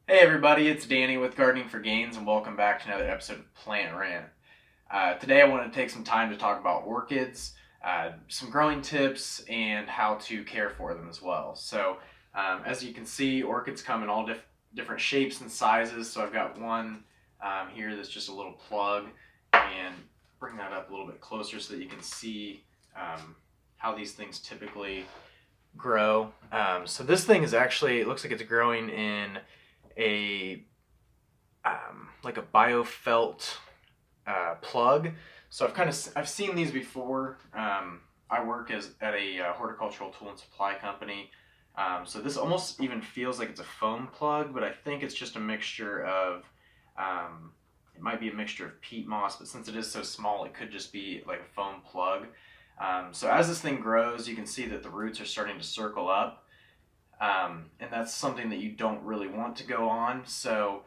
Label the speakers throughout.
Speaker 1: Hey everybody, it's Danny with Gardening for Gains and welcome back to another episode of Plant Rant. Today I want to take some time to talk about orchids, some growing tips, and how to care for them as well. As you can see, orchids come in all different shapes and sizes. So I've got one here that's just a little plug, and bring that up a little bit closer so that you can see how these things typically grow. So this thing is actually, it looks like it's growing in a like a biofelt plug. So I've seen these before. I work at a horticultural tool and supply company. So this almost even feels like it's a foam plug, but I think it's just a mixture of it might be a mixture of peat moss, but since it is so small, it could just be like a foam plug. So as this thing grows, you can see that the roots are starting to circle up. And that's something that you don't really want to go on. So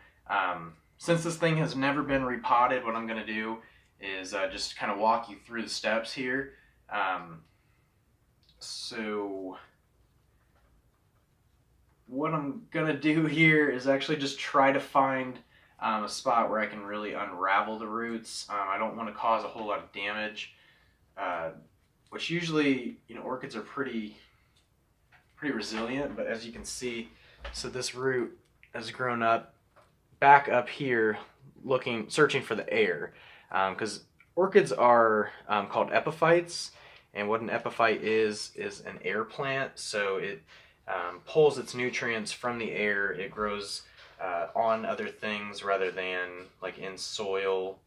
Speaker 1: since this thing has never been repotted, what I'm going to do is just kind of walk you through the steps here. So what I'm going to do here is actually just try to find a spot where I can really unravel the roots. I don't want to cause a whole lot of damage, which usually, orchids are pretty resilient, but as you can see, so this root has grown up back up here searching for the air, because orchids are called epiphytes, and what an epiphyte is an air plant. So it pulls its nutrients from the air. It grows on other things rather than like in soil.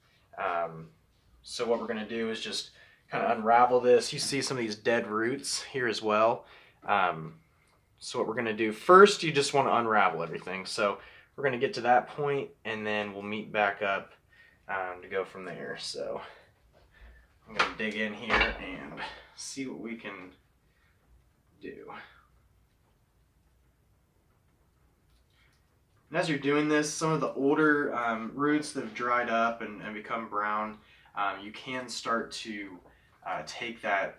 Speaker 1: So what we're going to do is just kind of unravel this. You see some of these dead roots here as well. So what we're going to do first, you just want to unravel everything. So we're going to get to that point, and then we'll meet back up to go from there. So I'm going to dig in here and see what we can do. And as you're doing this, some of the older roots that have dried up and become brown, you can start to take that.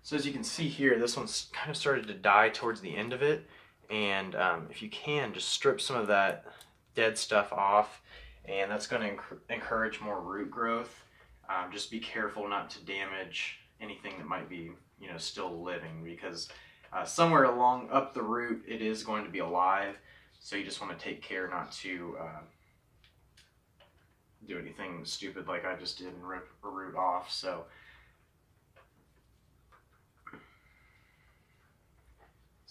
Speaker 1: So as you can see here, this one's kind of started to die towards the end of it. And if you can, just strip some of that dead stuff off, and that's going to encourage more root growth. Just be careful not to damage anything that might be, still living, because somewhere along up the root, it is going to be alive. So you just want to take care not to do anything stupid like I just did and rip a root off. So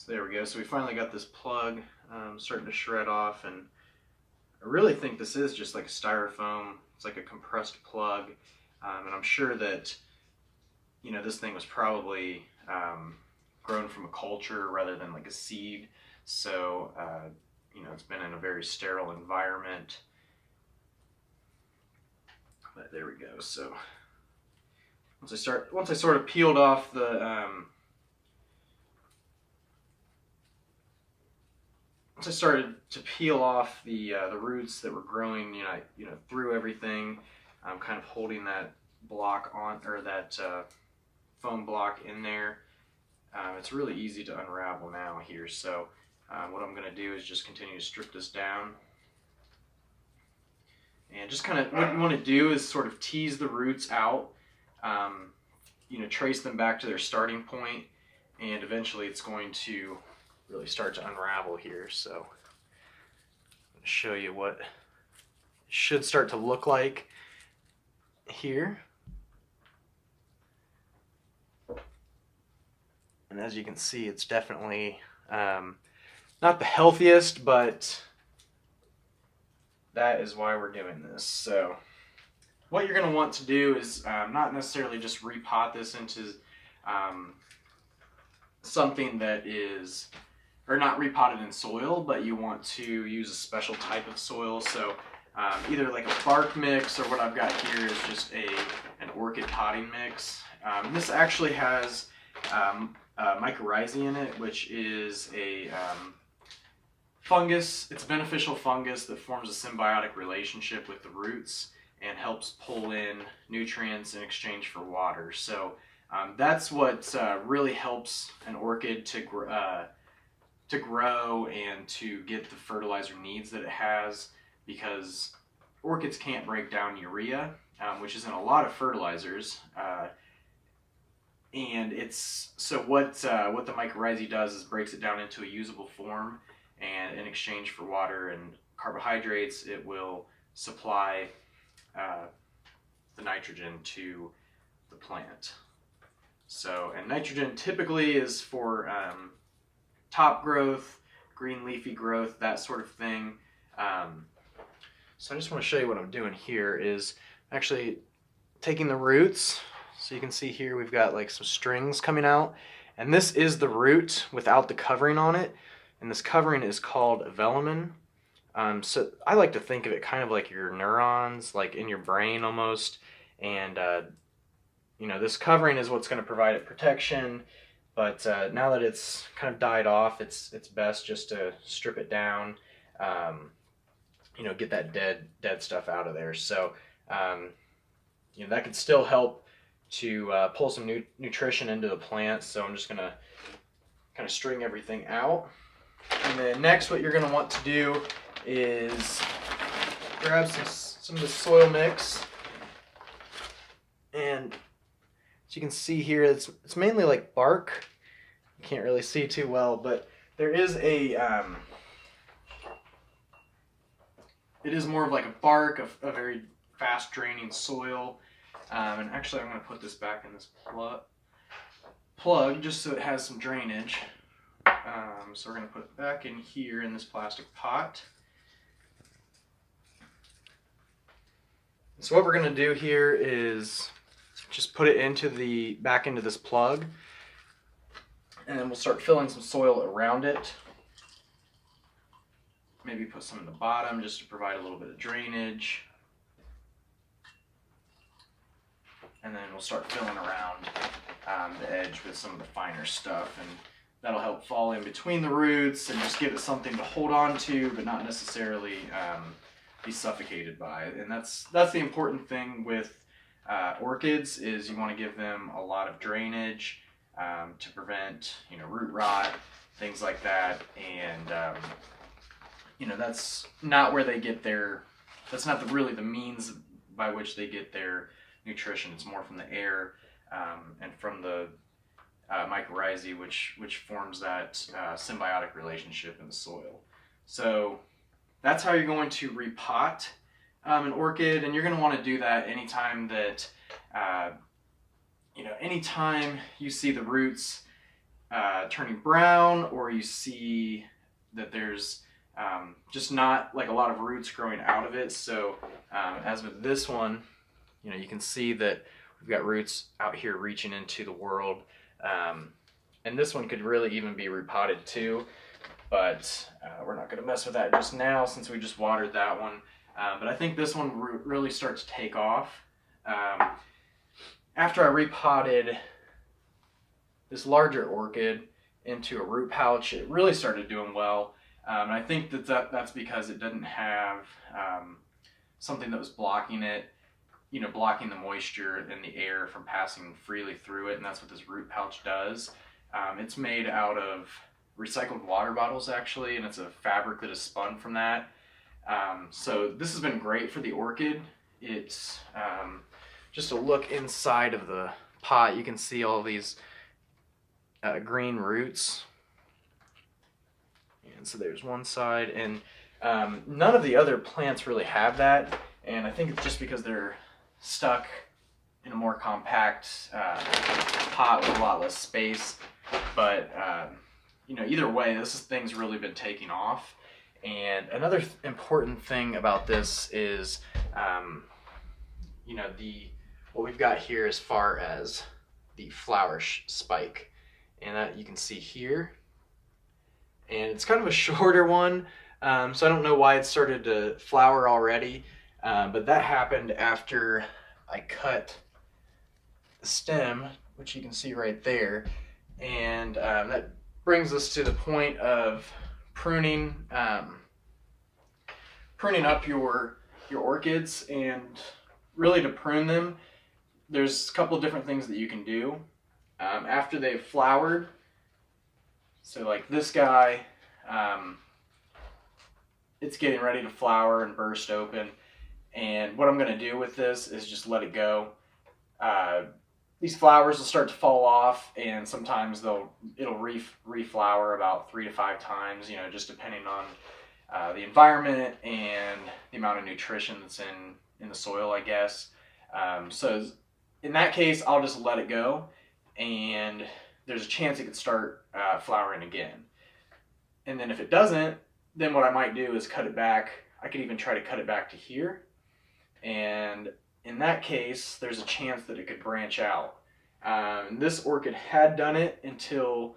Speaker 1: there we go. So we finally got this plug starting to shred off, and I really think this is just like styrofoam. It's like a compressed plug, and I'm sure that this thing was probably grown from a culture rather than like a seed. So it's been in a very sterile environment. But there we go. So once I sort of peeled off the once I started to peel off the roots that were growing, through everything, I'm kind of holding that block on, or that foam block in there. It's really easy to unravel now here. So what I'm going to do is just continue to strip this down. And just kind of what you want to do is sort of tease the roots out, trace them back to their starting point, and eventually it's going to really start to unravel here. So I'm going to show you what it should start to look like here. And as you can see, it's definitely not the healthiest, but that is why we're doing this. So what you're going to want to do is not necessarily just repot this into something that is, or not repotted in soil, but you want to use a special type of soil. So either like a bark mix, or what I've got here is just an orchid potting mix. This actually has mycorrhizae in it, which is a fungus. It's a beneficial fungus that forms a symbiotic relationship with the roots and helps pull in nutrients in exchange for water. So that's what really helps an orchid to to grow and to get the fertilizer needs that it has, because orchids can't break down urea, which is in a lot of fertilizers. And it's so what the mycorrhizae does is breaks it down into a usable form, and in exchange for water and carbohydrates, it will supply the nitrogen to the plant. So, and nitrogen typically is for top growth, green leafy growth, that sort of thing. So I just want to show you what I'm doing here is actually taking the roots. So you can see here we've got like some strings coming out, and this is the root without the covering on it, and this covering is called velamen. So I like to think of it kind of like your neurons, like in your brain almost, and you know, this covering is what's going to provide it protection. But now that it's kind of died off, it's best just to strip it down, you know, get that dead stuff out of there. So you know, that could still help to pull some nutrition into the plant. So I'm just going to kind of string everything out. And then next what you're going to want to do is grab some of the soil mix. And as you can see here, it's mainly like bark. You can't really see too well, but there is a it is more of like a bark, a very fast draining soil. And actually I'm going to put this back in this plug just so it has some drainage. So we're going to put it back in here in this plastic pot. So what we're going to do here is just put it back into this plug, and then we'll start filling some soil around it. Maybe put some in the bottom just to provide a little bit of drainage. And then we'll start filling around the edge with some of the finer stuff, and that'll help fall in between the roots and just give it something to hold on to, but not necessarily be suffocated by. And that's the important thing with orchids, is you want to give them a lot of drainage to prevent, you know, root rot, things like that. And you know, that's not where they get their, that's not really the means by which they get their nutrition. It's more from the air and from the mycorrhizae, which forms that symbiotic relationship in the soil. So that's how you're going to repot an orchid, and you're going to want to do that anytime that you know, anytime you see the roots turning brown, or you see that there's just not like a lot of roots growing out of it. So as with this one, you know, you can see that we've got roots out here reaching into the world. And this one could really even be repotted too, but we're not going to mess with that just now since we just watered that one. But I think this one really starts to take off. After I repotted this larger orchid into a root pouch, it really started doing well. And I think that's because it didn't have something that was blocking it, you know, blocking the moisture and the air from passing freely through it, and that's what this root pouch does. It's made out of recycled water bottles actually, and it's a fabric that is spun from that. So this has been great for the orchid. It's just a look inside of the pot, you can see all these green roots. And so there's one side, and none of the other plants really have that, and I think it's just because they're stuck in a more compact pot with a lot less space. But you know, either way, this thing's really been taking off. And another important thing about this is, you know, what we've got here as far as the flower spike, and that you can see here. And it's kind of a shorter one, so I don't know why it started to flower already, but that happened after I cut the stem, which you can see right there. And that brings us to the point of pruning up your orchids. And really, to prune them, there's a couple of different things that you can do after they've flowered. So like this guy, It's getting ready to flower and burst open. And what I'm going to do with this is just let it go. These flowers will start to fall off, and sometimes it'll reflower about 3 to 5 times, just depending on the environment and the amount of nutrition that's in the soil, I guess. So in that case, I'll just let it go, and there's a chance it could start flowering again. And then if it doesn't, then what I might do is cut it back. I could even try to cut it back to here. And in that case, there's a chance that it could branch out. This orchid had done it until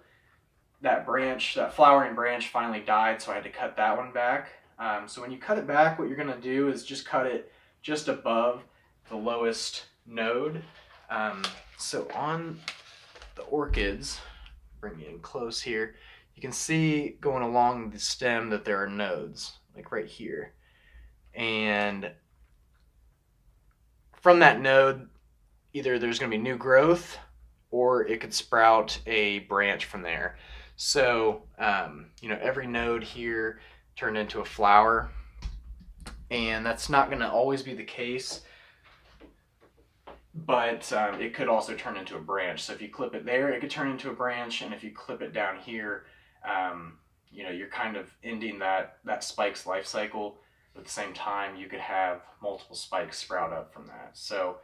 Speaker 1: that flowering branch finally died, so I had to cut that one back. So when you cut it back, what you're going to do is just cut it just above the lowest node. So on the orchids, bring you in close here, you can see going along the stem that there are nodes, like right here. And from that node, either there's going to be new growth or it could sprout a branch from there. So, every node here turned into a flower, and that's not going to always be the case, but it could also turn into a branch. So if you clip it there, it could turn into a branch, and if you clip it down here, you're kind of ending that spike's life cycle. At the same time, you could have multiple spikes sprout up from that. So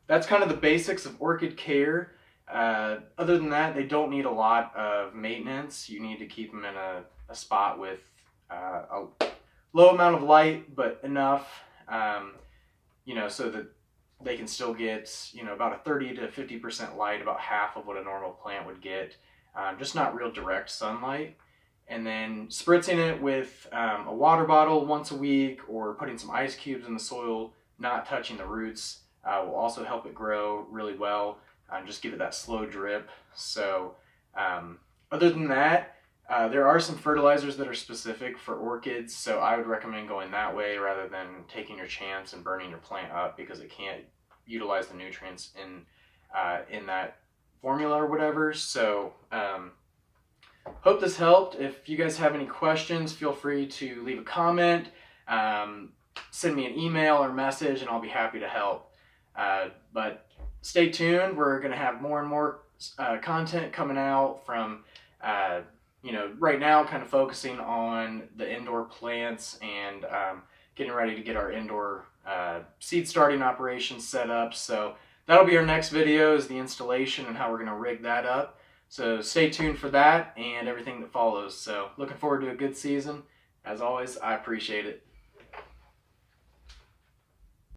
Speaker 1: that's kind of the basics of orchid care. Other than that, they don't need a lot of maintenance. You need to keep them in a spot with a low amount of light, but enough, so that they can still get, about a 30 to 50% light, about half of what a normal plant would get. Just not real direct sunlight. And then spritzing it with a water bottle once a week, or putting some ice cubes in the soil, not touching the roots, will also help it grow really well. Just give it that slow drip. So other than that, there are some fertilizers that are specific for orchids, so I would recommend going that way rather than taking your chance and burning your plant up because it can't utilize the nutrients in that formula or whatever. So hope this helped. If you guys have any questions, feel free to leave a comment, send me an email or message, and I'll be happy to help. But stay tuned. We're going to have more and more content coming out from, right now kind of focusing on the indoor plants and getting ready to get our indoor seed starting operations set up. So that'll be our next video, is the installation and how we're going to rig that up. So stay tuned for that and everything that follows. So looking forward to a good season. As always, I appreciate it.